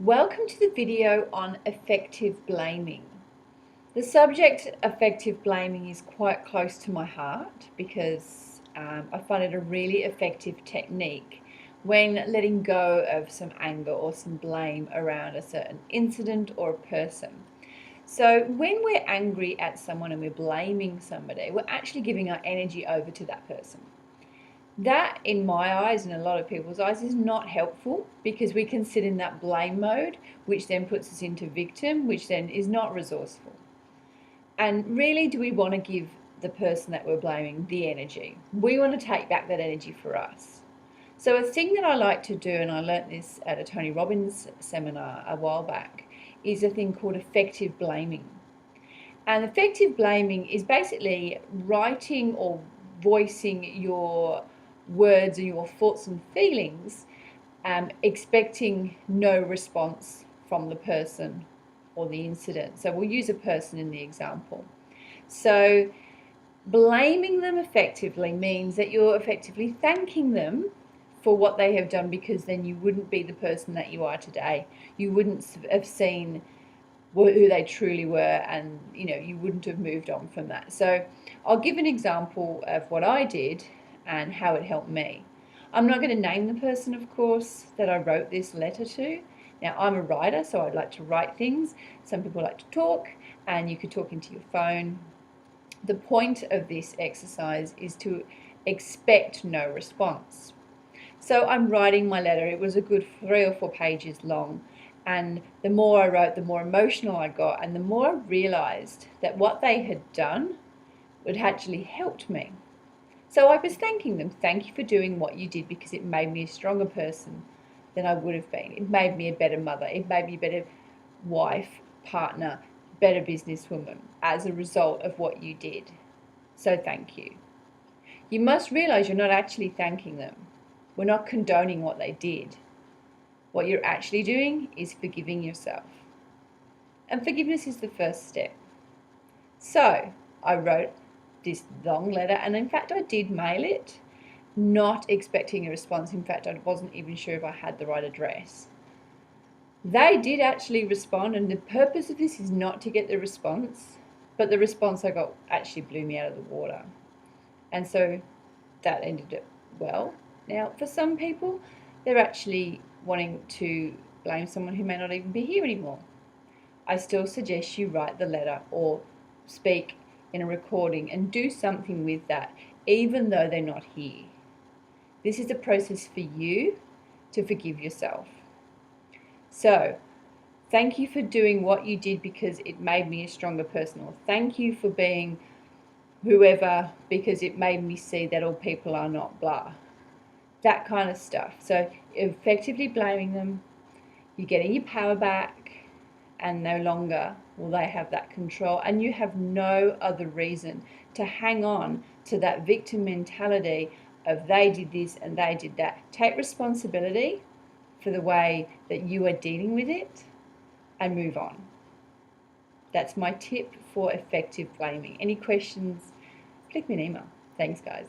Welcome to the video on effective blaming. The subject effective blaming is quite close to my heart because I find it a really effective technique when letting go of some anger or some blame around a certain incident or a person. So when we're angry at someone and we're blaming somebody, we're actually giving our energy over to that person. That, in my eyes and a lot of people's eyes, is not helpful because we can sit in that blame mode, which then puts us into victim, which then is not resourceful. And really, do we want to give the person that we're blaming the energy? We want to take back that energy for us. So a thing that I like to do, and I learnt this at a Tony Robbins seminar a while back, is a thing called effective blaming. And effective blaming is basically writing or voicing your words and your thoughts and feelings, expecting no response from the person or the incident. So we'll use a person in the example. So blaming them effectively means that you're effectively thanking them for what they have done, because then you wouldn't be the person that you are today. You wouldn't have seen who they truly were, and you wouldn't have moved on from that. So I'll give an example of what I did and how it helped me. I'm not going to name the person, of course, that I wrote this letter to. Now, I'm a writer, so I'd like to write things. Some people like to talk, and you could talk into your phone. The point of this exercise is to expect no response. So I'm writing my letter. It was a good 3 or 4 pages long. And the more I wrote, the more emotional I got, and the more I realized that what they had done had actually helped me. So I was thanking them. Thank you for doing what you did, because it made me a stronger person than I would have been. It made me a better mother. It made me a better wife, partner, better businesswoman as a result of what you did. So thank you. You must realize you're not actually thanking them. We're not condoning what they did. What you're actually doing is forgiving yourself. And forgiveness is the first step. So I wrote this long letter, and in fact I did mail it, not expecting a response. In fact, I wasn't even sure if I had the right address. They did actually respond, and the purpose of this is not to get the response, but the response I got actually blew me out of the water. And so that ended it well. Now, for some people, they're actually wanting to blame someone who may not even be here anymore. I still suggest you write the letter or speak in a recording and do something with that, even though they're not here. This is a process for you to forgive yourself. So, thank you for doing what you did because it made me a stronger person, or thank you for being whoever because it made me see that all people are not blah. That kind of stuff. So effectively blaming them, you're getting your power back, and no longer will they have that control, and you have no other reason to hang on to that victim mentality of they did this and they did that. Take responsibility for the way that you are dealing with it and move on. That's my tip for effective blaming. Any questions, click me an email. Thanks, guys.